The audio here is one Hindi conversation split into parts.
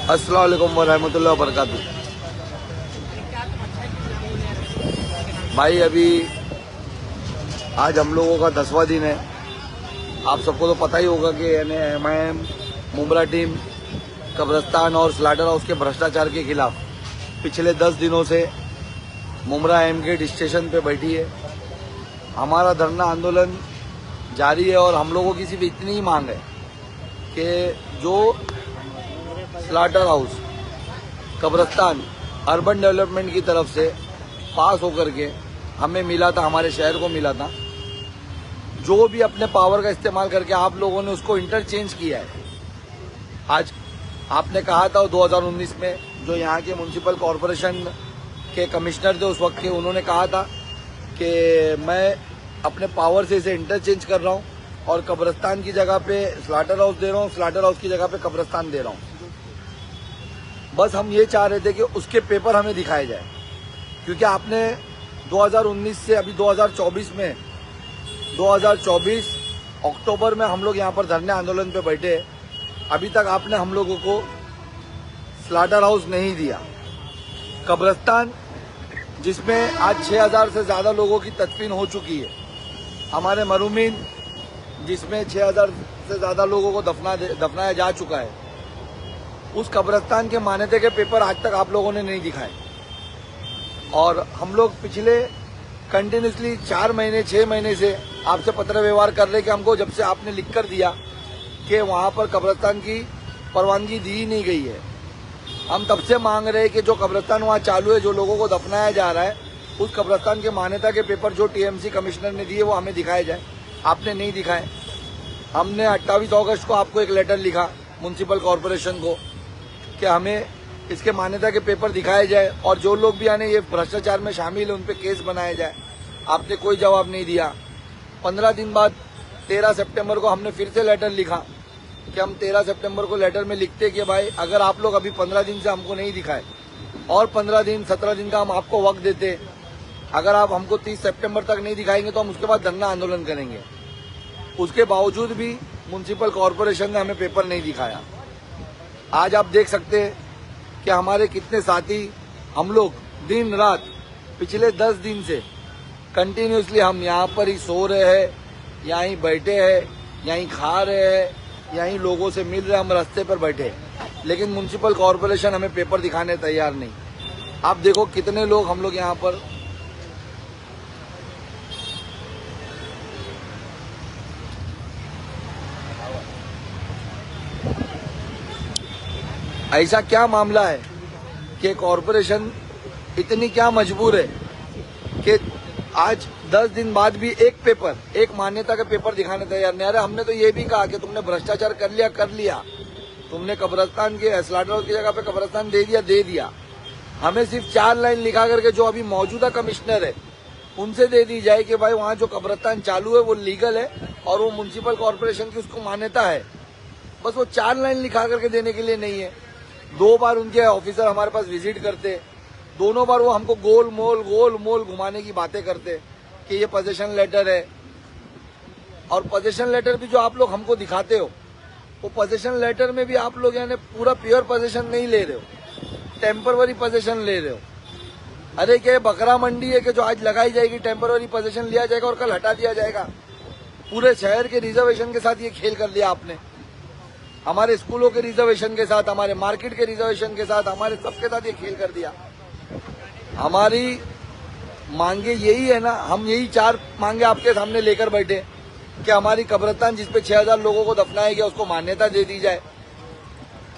अस्सलाम वालेकुम वरहमतुल्लाहि वबरकातुहू। भाई अभी आज हम लोगों का 10वां दिन है। आप सबको तो पता ही होगा कि एमआईएम मुमरा टीम कब्रिस्तान और स्लाटर हाउस के भ्रष्टाचार के खिलाफ पिछले 10 दिनों से मुमरा एम गेट स्टेशन पे बैठी है। हमारा धरना आंदोलन जारी है और हम लोगों की सिर्फ इतनी ही मांग है कि जो स्लाटर हाउस कब्रिस्तान अर्बन डेवलपमेंट की तरफ से पास होकर के हमें मिला था, हमारे शहर को मिला था, जो भी अपने पावर का इस्तेमाल करके आप लोगों ने उसको इंटरचेंज किया है। आज आपने कहा था 2019 में जो यहाँ के म्युनिसिपल कॉरपोरेशन के कमिश्नर थे उस वक्त के, उन्होंने कहा था कि मैं अपने पावर से इसे इंटरचेंज कर रहा हूँ और कब्रिस्तान की जगह पे स्लाटर हाउस दे रहा हूँ, स्लाटर हाउस की जगह पे कब्रिस्तान दे रहा हूँ। बस हम ये चाह रहे थे कि उसके पेपर हमें दिखाए जाए, क्योंकि आपने 2019 से अभी 2024 में 2024 अक्टूबर में हम लोग यहाँ पर धरने आंदोलन पे बैठे, अभी तक आपने हम लोगों को स्लाटर हाउस नहीं दिया। कब्रिस्तान जिसमें आज 6000 से ज्यादा लोगों की तदफीन हो चुकी है, हमारे मरूमीन जिसमें 6000 से ज्यादा लोगों को दफनाया जा चुका है, उस कब्रिस्तान के मान्यता के पेपर आज तक आप लोगों ने नहीं दिखाए। और हम लोग पिछले कंटिन्यूसली 4 महीने 6 महीने से आपसे पत्र व्यवहार कर रहे कि हमको जब से आपने लिख कर दिया कि वहां पर कब्रिस्तान की परवानगी दी नहीं गई है, हम तब से मांग रहे हैं कि जो कब्रिस्तान वहां चालू है, जो लोगों को दफनाया जा रहा है, उस कब्रिस्तान के मान्यता के पेपर जो टीएमसी कमिश्नर ने दिए वो हमें दिखाए जाए। आपने नहीं दिखाए। हमने 28 अगस्त को आपको एक लेटर लिखा म्युनिसिपल कॉरपोरेशन को कि हमें इसके मान्यता के पेपर दिखाए जाए और जो लोग भी आने ये भ्रष्टाचार में शामिल है उन पे केस बनाया जाए। आपने कोई जवाब नहीं दिया। 15 दिन बाद 13 सितंबर को हमने फिर से लेटर लिखा कि हम 13 सितंबर को लेटर में लिखते कि भाई अगर आप लोग अभी 15 दिन से हमको नहीं दिखाए और 15 दिन 17 दिन का हम आपको वक्त देते, अगर आप हमको 30 सितंबर तक नहीं दिखाएंगे तो हम उसके बाद धरना आंदोलन करेंगे। उसके बावजूद भी म्युनिसिपल कॉरपोरेशन ने हमें पेपर नहीं दिखाया। आज आप देख सकते हैं कि हमारे कितने साथी, हम लोग दिन रात पिछले 10 दिन से कंटिन्यूसली हम यहाँ पर ही सो रहे हैं, यहीं बैठे हैं, यहीं खा रहे हैं, यहीं लोगों से मिल रहे, हम रास्ते पर बैठे हैं, लेकिन म्युनिसिपल कॉरपोरेशन हमें पेपर दिखाने तैयार नहीं। आप देखो कितने लोग हम लोग यहाँ पर ऐसा क्या मामला है कि कॉरपोरेशन इतनी क्या मजबूर है कि आज 10 दिन बाद भी एक पेपर, एक मान्यता का पेपर दिखाने तैयार नहीं। अरे हमने तो ये भी कहा कि तुमने भ्रष्टाचार कर लिया, तुमने कब्रिस्तान के स्लाटर हाउस की जगह पे कब्रिस्तान दे दिया। हमें सिर्फ 4 लाइन लिखा करके जो अभी मौजूदा कमिश्नर है उनसे दे दी जाए कि भाई वहाँ जो कब्रिस्तान चालू है वो लीगल है और वो म्युनिसिपल कॉरपोरेशन की उसको मान्यता है। बस वो 4 लाइन लिखा करके देने के लिए नहीं है। 2 बार उनके ऑफिसर हमारे पास विजिट करते, दोनों बार वो हमको गोल मोल घुमाने की बातें करते कि ये पोजीशन लेटर है। और पोजीशन लेटर भी जो आप लोग हमको दिखाते हो, वो पोजीशन लेटर में भी आप लोग यानी पूरा प्योर पोजीशन नहीं ले रहे हो, टेम्पररी पोजीशन ले रहे हो। अरे क्या बकरा मंडी है कि जो आज लगाई जाएगी, टेम्पररी पोजीशन लिया जाएगा और कल हटा दिया जाएगा? पूरे शहर के रिजर्वेशन के साथ ये खेल कर लिया आपने। हमारे स्कूलों के रिजर्वेशन के साथ, हमारे मार्केट के रिजर्वेशन के साथ, हमारे सबके साथ ये खेल कर दिया। हमारी मांगे यही है ना, हम यही 4 मांगे आपके सामने लेकर बैठे कि हमारी कब्रिस्तान जिसपे 6000 लोगों को दफनाया गया उसको मान्यता दे दी जाए।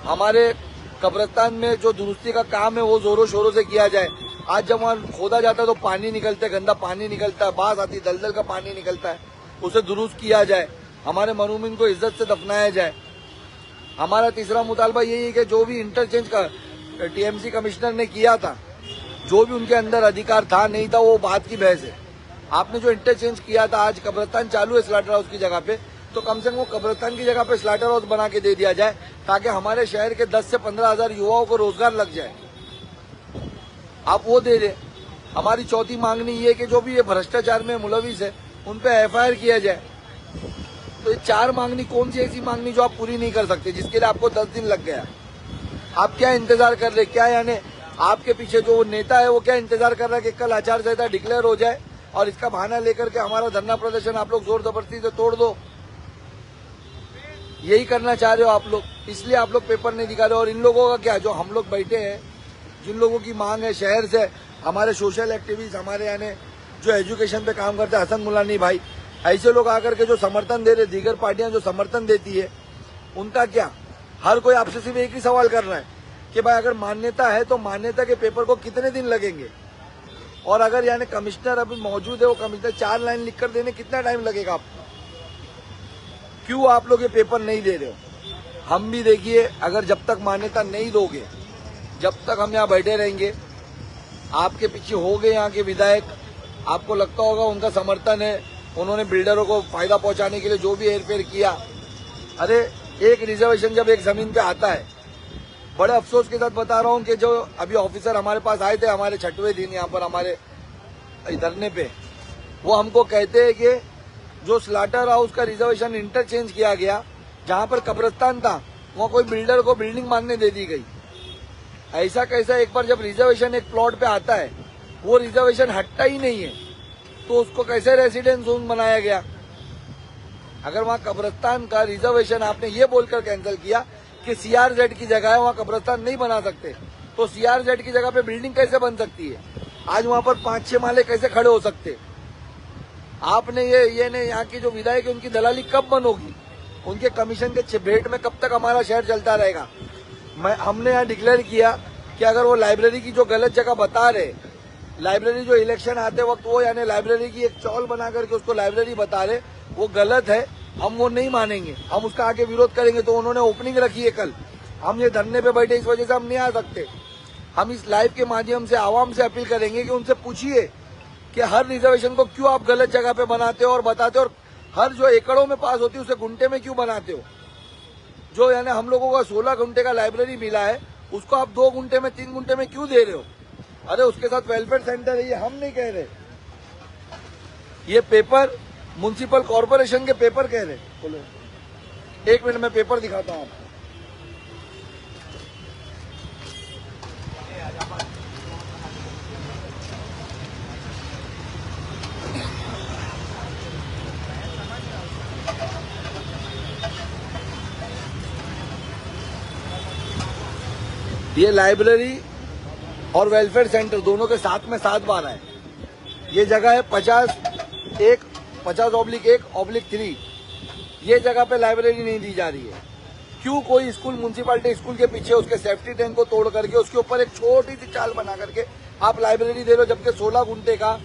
हमारे कब्रिस्तान में जो दुरुस्ती का काम है वो जोरों शोरों से किया जाए। आज जब वहाँ खोदा जाता है तो पानी निकलता है, गंदा पानी निकलता है, बास आती, दलदल का पानी निकलता है, उसे दुरुस्त किया जाए। हमारे मरूमीन को इज्जत से दफनाया जाए। हमारा तीसरा मुतालबा यही है कि जो भी इंटरचेंज का टीएमसी कमिश्नर ने किया था, जो भी उनके अंदर अधिकार था नहीं था, वो बात की बहस है। आपने जो इंटरचेंज किया था, आज कब्रिस्तान चालू है स्लाटर हाउस की जगह पे, तो कम से कम वो कब्रिस्तान की जगह पे स्लाटर हाउस बना के दे दिया जाए ताकि हमारे शहर के 10 से 15 हजार युवाओं को रोजगार लग जाए। आप वो दे दे। हमारी चौथी मांगनी ये कि जो भी ये भ्रष्टाचार में मुलविस है उन पे एफआईआर किया जाए। तो ये 4 मांगनी कौन सी ऐसी मांगनी जो आप पूरी नहीं कर सकते, जिसके लिए आपको 10 दिन लग गया? आप क्या इंतजार कर रहे? क्या यानी आपके पीछे जो नेता है वो क्या इंतजार कर रहा है कि कल आचार संहिता डिक्लेयर हो जाए और इसका बहाना लेकर के हमारा धरना प्रदर्शन आप लोग जोर जबरदस्ती से तोड़ दो? यही करना चाह रहे हो आप लोग, इसलिए आप लोग पेपर नहीं दिखा रहे। और इन लोगों का क्या, जो हम लोग बैठे हैं, जिन लोगों की मांग है शहर से, हमारे सोशल एक्टिविस्ट, हमारे यानी जो एजुकेशन पे काम करते हैं, हसन मुलानी भाई, ऐसे लोग आकर के जो समर्थन दे रहे, दीगर पार्टियां जो समर्थन देती है, उनका क्या? हर कोई आपसे सिर्फ एक ही सवाल कर रहा है कि भाई अगर मान्यता है तो मान्यता के पेपर को कितने दिन लगेंगे? और अगर यानी कमिश्नर अभी मौजूद है, वो कमिश्नर 4 लाइन लिखकर देने कितना टाइम लगेगा आपको? क्यों आप लोग ये पेपर नहीं दे रहे हो? हम भी देखिए, अगर जब तक मान्यता नहीं दोगे, जब तक हम यहाँ बैठे रहेंगे, आपके पीछे हो गए यहाँ के विधायक, आपको लगता होगा उनका समर्थन है, उन्होंने बिल्डरों को फायदा पहुंचाने के लिए जो भी हेरफेर किया। अरे एक रिजर्वेशन जब एक जमीन पे आता है, बड़े अफसोस के साथ बता रहा हूँ कि जो अभी ऑफिसर हमारे पास आए थे हमारे 6वें दिन यहाँ पर हमारे धरने पे, वो हमको कहते हैं कि जो स्लाटर हाउस का रिजर्वेशन इंटरचेंज किया गया, जहां पर कब्रिस्तान था, वहां कोई बिल्डर को बिल्डिंग बांधने दे दी गई। ऐसा कैसा? एक बार जब रिजर्वेशन एक प्लॉट पे आता है, वो रिजर्वेशन हटता ही नहीं है, तो उसको कैसे रेसिडेंस जोन बनाया गया? अगर वहां कब्रिस्तान का रिजर्वेशन आपने ये बोलकर कैंसिल किया कि सीआरजेड की जगह है, वहां कब्रिस्तान नहीं बना सकते, तो सीआरजेड की जगह पे बिल्डिंग कैसे बन सकती है? आज वहां पर 5-6 माले कैसे खड़े हो सकते? आपने ये नहीं, यहाँ की जो विधायक है उनकी दलाली कब बंद होगी? उनके कमीशन के भेंट में कब तक हमारा शहर चलता रहेगा? हमने यहाँ डिक्लेयर किया कि अगर वो लाइब्रेरी की जो गलत जगह बता रहे, लाइब्रेरी जो इलेक्शन आते वक्त वो यानी लाइब्रेरी की एक चौल बना करके उसको लाइब्रेरी बता रहे, वो गलत है, हम वो नहीं मानेंगे, हम उसका आगे विरोध करेंगे। तो उन्होंने ओपनिंग रखी है कल, हम ये धरने पे बैठे, इस वजह से हम नहीं आ सकते। हम इस लाइव के माध्यम से आवाम से अपील करेंगे कि उनसे पूछिए कि हर रिजर्वेशन को क्यों आप गलत जगह पे बनाते हो और बताते हो, और हर जो एकड़ों में पास होती है उसे घंटे में क्यों बनाते हो? जो यानी हम लोगों का 16 घंटे का लाइब्रेरी मिला है, उसको आप 2 घंटे में 3 घंटे में क्यों दे रहे हो? अरे उसके साथ वेलफेयर सेंटर है, ये हम नहीं कह रहे, ये पेपर म्युनिसिपल कॉर्पोरेशन के पेपर कह रहे। बोलो, 1 मिनट में पेपर दिखाता हूँ आपको। ये लाइब्रेरी और वेलफेयर सेंटर दोनों के साथ में 7 बार है। ये जगह है 50/1/3। ये जगह पे लाइब्रेरी नहीं दी जा रही है। क्यों? कोई स्कूल, म्युनिसिपैलिटी स्कूल के पीछे उसके सेफ्टी टैंक को तोड़ करके उसके ऊपर एक छोटी सी चाल बना करके आप लाइब्रेरी दे रहे हो, जबकि 16 घंटे का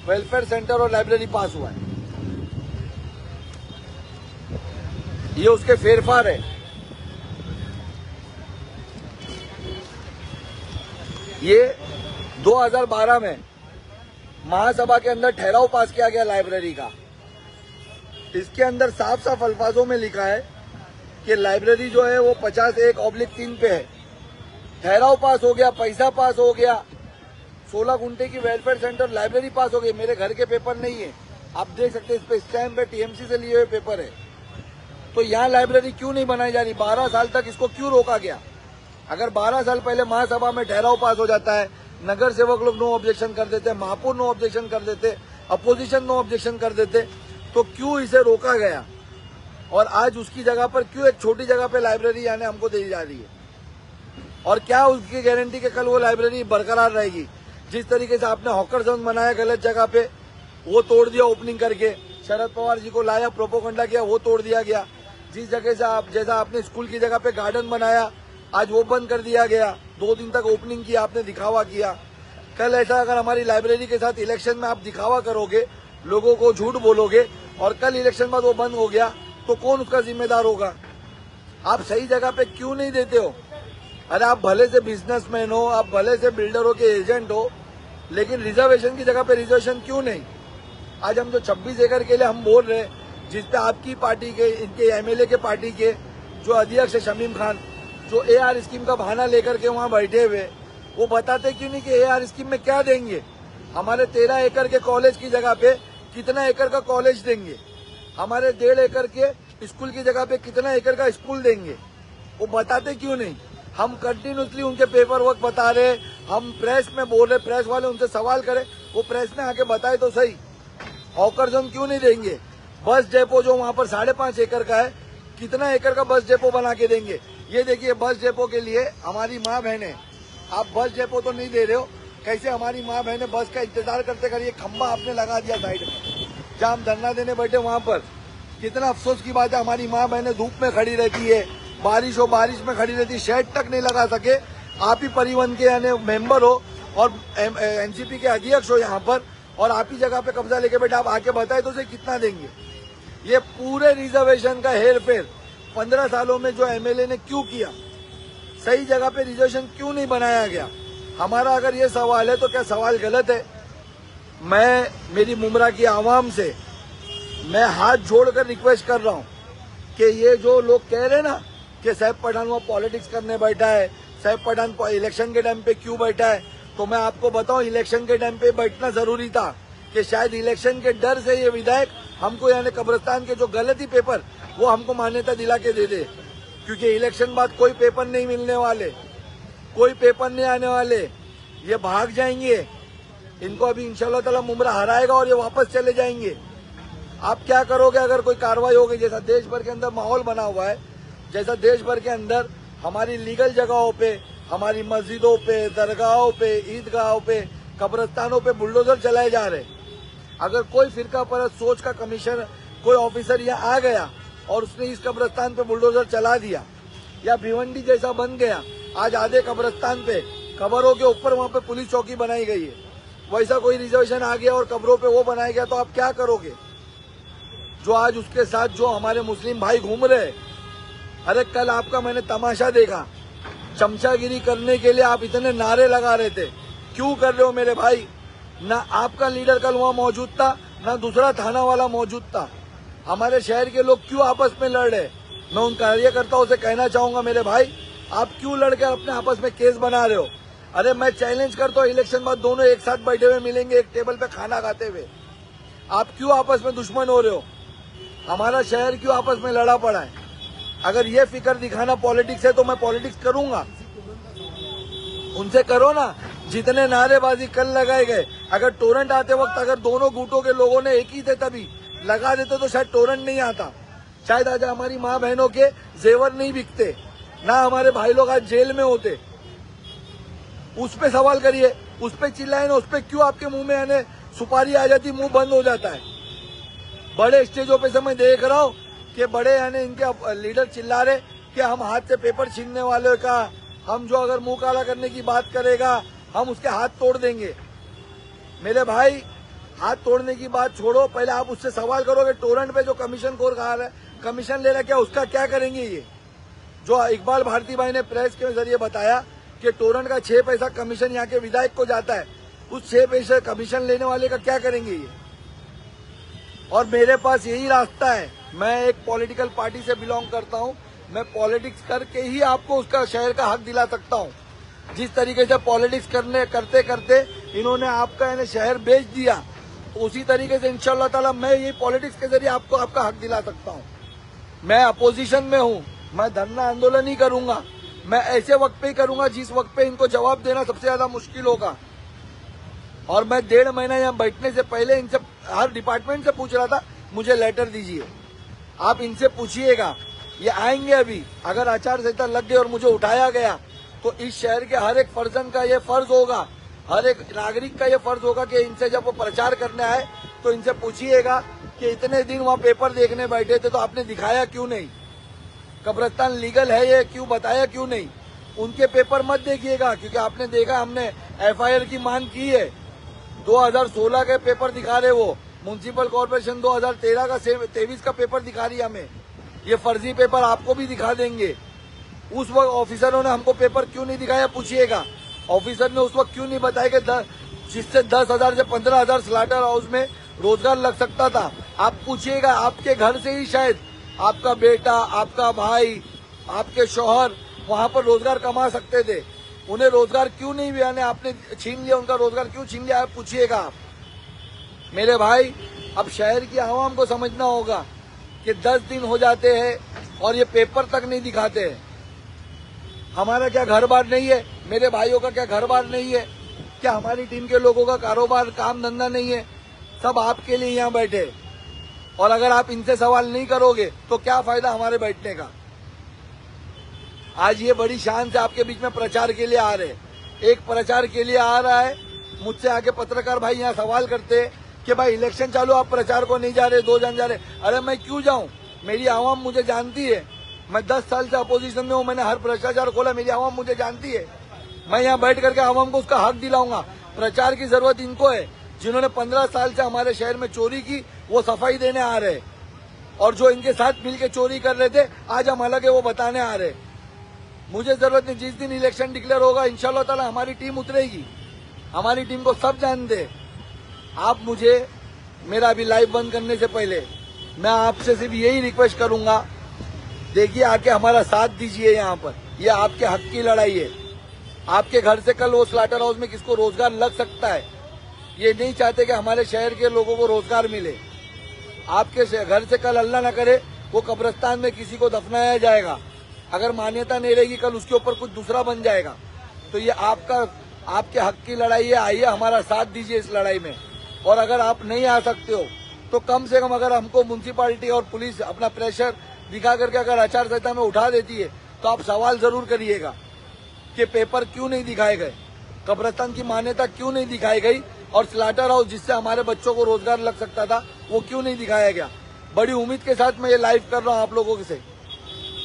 वेलफेयर सेंटर और लाइब्रेरी पास हुआ है। ये उसके फेरफार है। ये 2012 में महासभा के अंदर ठहराव पास किया गया लाइब्रेरी का। इसके अंदर साफ साफ अल्फाजों में लिखा है कि लाइब्रेरी जो है वो 50/1/3 पे है। ठहराव पास हो गया, पैसा पास हो गया, 16 घंटे की वेलफेयर सेंटर लाइब्रेरी पास हो गई। मेरे घर के पेपर नहीं है, आप देख सकते हैं, इस पे स्टैम्प है, टीएमसी से लिए हुए पेपर है। तो यहाँ लाइब्रेरी क्यों नहीं बनाई जा रही? 12 साल तक इसको क्यों रोका गया? अगर 12 साल पहले महासभा में ठहराव पास हो जाता है, नगर सेवक लोग नो ऑब्जेक्शन कर देते, महापौर नो ऑब्जेक्शन कर देते, अपोजिशन नो ऑब्जेक्शन कर देते, तो क्यों इसे रोका गया? और आज उसकी जगह पर क्यों एक छोटी जगह पे लाइब्रेरी यानी हमको दी जा रही है? और क्या उसकी गारंटी कि कल वो लाइब्रेरी बरकरार रहेगी? जिस तरीके से आपने हॉकर जोन बनाया गलत जगह पे, वो तोड़ दिया ओपनिंग करके, शरद पवार जी को लाया, प्रोपोगंडा किया, वो तोड़ दिया गया। जिस जगह से आप, जैसा आपने स्कूल की जगह पे गार्डन बनाया, आज वो बंद कर दिया गया। 2 दिन तक ओपनिंग की, आपने दिखावा किया। कल ऐसा अगर हमारी लाइब्रेरी के साथ इलेक्शन में आप दिखावा करोगे, लोगों को झूठ बोलोगे, और कल इलेक्शन बाद वो बंद हो गया, तो कौन उसका जिम्मेदार होगा? आप सही जगह पे क्यों नहीं देते हो? अरे आप भले से बिजनेसमैन हो, आप भले से बिल्डरों के एजेंट हो, लेकिन रिजर्वेशन की जगह पे रिजर्वेशन क्यों नहीं? आज हम जो 26 एकड़ के लिए हम बोल रहे हैं, जिसपे आपकी पार्टी के, इनके एमएलए के पार्टी के जो अध्यक्ष है शमीम खान, जो एआर स्कीम का बहाना लेकर के वहां बैठे हुए, वो बताते क्यों नहीं कि एआर स्कीम में क्या देंगे? हमारे 13 एकड़ के कॉलेज की जगह पे कितना एकड़ का कॉलेज देंगे? हमारे 1.5 एकड़ के स्कूल की जगह पे कितना एकड़ का स्कूल देंगे? वो बताते क्यों नहीं? हम कंटिन्यूसली उनके पेपर वर्क बता रहे, हम प्रेस में बोल रहे, प्रेस वाले उनसे सवाल करे, वो प्रेस में आके बताए तो सही। हॉकर्स हम क्यों नहीं देंगे? बस डेपो जो वहाँ पर 5.5 एकड़ का है, कितना एकड़ का बस डेपो बना के देंगे? ये देखिए, बस डेपो के लिए हमारी माँ बहने, आप बस डेपो तो नहीं दे रहे हो, कैसे हमारी माँ बहने बस का इंतजार करते करिए। खंबा आपने लगा दिया साइड में, जहाँ हम धरना देने बैठे वहाँ पर। कितना अफसोस की बात है, हमारी माँ बहने धूप में खड़ी रहती है, बारिश हो बारिश में खड़ी रहती है, शेड तक नहीं लगा सके। आप ही परिवहन के यानी मेंबर हो और एनसीपी के अध्यक्ष हो यहाँ पर, और आप ही जगह पे कब्जा लेके बैठे, आप आके बताए तो उसे कितना देंगे? ये पूरे रिजर्वेशन का हेर फेर 15 सालों में जो एमएलए ने क्यों किया? सही जगह पे रिजर्वेशन क्यों नहीं बनाया गया? हमारा अगर ये सवाल है तो क्या सवाल गलत है? मैं मेरी मुमरा की आवाम से मैं हाथ जोड़कर रिक्वेस्ट कर रहा हूँ कि ये जो लोग कह रहे हैं ना कि सैफ पठान वो पॉलिटिक्स करने बैठा है, सैफ पठान इलेक्शन के टाइम पे क्यों बैठा है, तो मैं आपको बताऊं, इलेक्शन के टाइम पे बैठना जरूरी था कि शायद इलेक्शन के डर से ये विधायक हमको यानी कब्रिस्तान के जो गलती पेपर वो हमको मान्यता दिला के दे दे, क्योंकि इलेक्शन बाद कोई पेपर नहीं मिलने वाले, कोई पेपर नहीं आने वाले, ये भाग जाएंगे। इनको अभी इंशाल्लाह ताला मुमरा हराएगा और ये वापस चले जाएंगे। आप क्या करोगे अगर कोई कार्रवाई होगी? जैसा देश भर के अंदर माहौल बना हुआ है, जैसा देश भर के अंदर हमारी लीगल जगहों पे, हमारी मस्जिदों पे, दरगाहों पे, ईदगाहों पे, कब्रिस्तानों पे बुलडोजर चलाए जा रहे। अगर कोई फिरका परस्त सोच का कमीशन कोई ऑफिसर यहाँ आ गया और उसने इस कब्रिस्तान पे बुलडोजर चला दिया, या भिवंडी जैसा बन गया, आज आधे कब्रिस्तान पे कब्रों के ऊपर वहाँ पे पुलिस चौकी बनाई गई है, वैसा कोई रिजर्वेशन आ गया और कब्रों पे वो बनाया गया, तो आप क्या करोगे? जो आज उसके साथ जो हमारे मुस्लिम भाई घूम रहे, अरे कल आपका मैंने तमाशा देखा, चमचागिरी करने के लिए आप इतने नारे लगा रहे थे, क्यों कर रहे हो मेरे भाई? ना आपका लीडर कल वहाँ मौजूद था, ना दूसरा थाना वाला मौजूद था। हमारे शहर के लोग क्यों आपस में लड़ रहे? मैं उन कार्यकर्ताओं से कहना चाहूंगा, मेरे भाई आप क्यों लड़के अपने आपस में केस बना रहे हो? अरे मैं चैलेंज करता हूँ, इलेक्शन बाद दोनों एक साथ बैठे हुए मिलेंगे एक टेबल पे खाना खाते हुए। आप क्यों आपस में दुश्मन हो रहे हो? हमारा शहर क्यों आपस में लड़ा पड़ा है? अगर ये फिक्र दिखाना पॉलिटिक्स है तो मैं पॉलिटिक्स करूंगा, उनसे करो ना। जितने नारेबाजी कल लगाए गए, अगर टोरेंट आते वक्त अगर दोनों गुटों के लोगों ने एक ही थे तभी लगा देते तो शायद टोरेंट नहीं आता, शायद आज हमारी माँ बहनों के जेवर नहीं बिकते, ना हमारे भाई लोग आज जेल में होते। उस पे सवाल करिए, उस पे चिल्लाए ना, उस पे क्यों आपके मुंह में यानी सुपारी आ जाती, मुंह बंद हो जाता है। बड़े स्टेजों पे से मैं देख रहा हूँ कि बड़े यानी इनके लीडर चिल्ला रहे कि हम हाथ से पेपर छीनने वाले का, हम जो अगर मुंह काला करने की बात करेगा हम उसके हाथ तोड़ देंगे। मेरे भाई हाथ तोड़ने की बात छोड़ो, पहले आप उससे सवाल करोगे टोरेंट पे जो कमीशन खोर खा रहा है, कमीशन ले रहा है, क्या उसका क्या करेंगे? ये जो इकबाल भारती भाई ने प्रेस के जरिए बताया कि टोरेंट का 6 पैसा कमीशन यहाँ के विधायक को जाता है, उस 6 पैसे कमीशन लेने वाले का क्या करेंगे ये? और मेरे पास यही रास्ता है, मैं एक पॉलिटिकल पार्टी से बिलोंग करता हूँ, मैं पॉलिटिक्स करके ही आपको उसका शहर का हक दिला सकता हूँ। जिस तरीके से पॉलिटिक्स करते करते इन्होंने आपका यानी शहर बेच दिया, तो उसी तरीके से इंशाल्लाह ताला मैं ये पॉलिटिक्स के जरिए आपको आपका हक दिला सकता हूँ। मैं अपोजिशन में हूँ, मैं धरना आंदोलन ही करूंगा, मैं ऐसे वक्त पे ही करूंगा जिस वक्त पे इनको जवाब देना सबसे ज्यादा मुश्किल होगा। और मैं 1.5 महीना यहाँ बैठने से पहले इनसे हर डिपार्टमेंट से पूछ रहा था मुझे लेटर दीजिए। आप इनसे पूछिएगा, ये आएंगे अभी, अगर आचार संहिता लग गई और मुझे उठाया गया तो इस शहर के हर एक फर्जन का ये फर्ज होगा, हर एक नागरिक का ये फर्ज होगा कि इनसे जब वो प्रचार करने आए तो इनसे पूछिएगा कि इतने दिन वहाँ पेपर देखने बैठे थे तो आपने दिखाया क्यों नहीं? कब्रिस्तान लीगल है ये क्यों बताया क्यों नहीं? उनके पेपर मत देखिएगा, क्योंकि आपने देखा हमने एफआईआर की मांग की है। 2016 के पेपर दिखा रहे, वो म्युनिसिपल कॉर्पोरेशन 2013 का 23 का पेपर दिखा रही हमें। ये फर्जी पेपर आपको भी दिखा देंगे। उस वक्त ऑफिसरों ने हमको पेपर क्यों नहीं दिखाया? पूछिएगा। ऑफिसर ने उस वक्त क्यों नहीं बताया कि जिससे 10,000 से 15,000 स्लाटर हाउस में रोजगार लग सकता था? आप पूछिएगा, आपके घर से ही शायद आपका बेटा, आपका भाई, आपके शौहर वहां पर रोजगार कमा सकते थे। उन्हें रोजगार क्यों नहीं मिला? आपने छीन लिया, उनका रोजगार क्यों छीन लिया? आप पूछिएगा। आप मेरे भाई, अब शहर की आवाम को समझना होगा कि 10 दिन हो जाते हैं और ये पेपर तक नहीं दिखाते हैं। हमारा क्या घर बार नहीं है? मेरे भाइयों का क्या घर बार नहीं है? क्या हमारी टीम के लोगों का कारोबार काम धंधा नहीं है? सब आपके लिए यहाँ बैठे, और अगर आप इनसे सवाल नहीं करोगे तो क्या फायदा हमारे बैठने का? आज ये बड़ी शान से आपके बीच में प्रचार के लिए आ रहे हैं। एक प्रचार के लिए आ रहा है, मुझसे आके पत्रकार भाई यहाँ सवाल करते हैं कि भाई इलेक्शन चालू, आप प्रचार को नहीं जा रहे, 2 जन जा रहे। अरे मैं क्यों जाऊं? मेरी आवाम मुझे जानती है। मैं 10 साल से अपोजिशन में हूं, मैंने हर भ्रष्टाचार खोला, मेरी आवाम मुझे जानती है। मैं यहाँ बैठ करके आवाम को उसका हक दिलाऊंगा। प्रचार की जरूरत इनको है, जिन्होंने 15 साल से हमारे शहर में चोरी की, वो सफाई देने आ रहे, और जो इनके साथ मिलकर चोरी कर रहे थे आज हम अलग है वो बताने आ रहे। मुझे जरूरत नहीं, जिस दिन इलेक्शन डिक्लेयर होगा इंशाल्लाह ताला हमारी टीम उतरेगी। हमारी टीम को सब जानते। आप मुझे, मेरा अभी लाइव बंद करने से पहले मैं आपसे सिर्फ यही रिक्वेस्ट करूंगा, देखिए आके हमारा साथ दीजिए। यहाँ पर ये आपके हक की लड़ाई है। आपके घर से कल वो स्लाटर हाउस में किसको रोजगार लग सकता है? ये नहीं चाहते कि हमारे शहर के लोगों को रोजगार मिले। आपके घर से कल अल्लाह न करे वो कब्रिस्तान में किसी को दफनाया जाएगा, अगर मान्यता नहीं रहेगी कल उसके ऊपर कुछ दूसरा बन जाएगा। तो ये आपके हक की लड़ाई है। आइए हमारा साथ दीजिए इस लड़ाई में। और अगर आप नहीं आ सकते हो तो कम से कम अगर हमको म्युनिसिपालिटी और पुलिस अपना प्रेशर दिखा करके अगर आचार संहिता में उठा देती है तो आप सवाल जरूर करिएगा कि पेपर क्यों नहीं दिखाए गए, कब्रिस्तान की मान्यता क्यों नहीं दिखाई गई, और स्लाटर हाउस जिससे हमारे बच्चों को रोजगार लग सकता था वो क्यों नहीं दिखाया गया। बड़ी उम्मीद के साथ मैं ये लाइव कर रहा हूँ आप लोगों से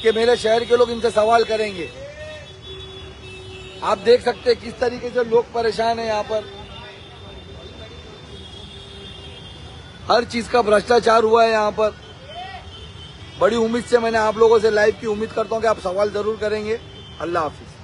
कि मेरे शहर के लोग इनसे सवाल करेंगे। आप देख सकते हैं किस तरीके से लोग परेशान हैं। यहाँ पर हर चीज का भ्रष्टाचार हुआ है। यहाँ पर बड़ी उम्मीद से मैंने आप लोगों से लाइव की उम्मीद करता हूँ कि आप सवाल जरूर करेंगे। अल्लाह हाफिज।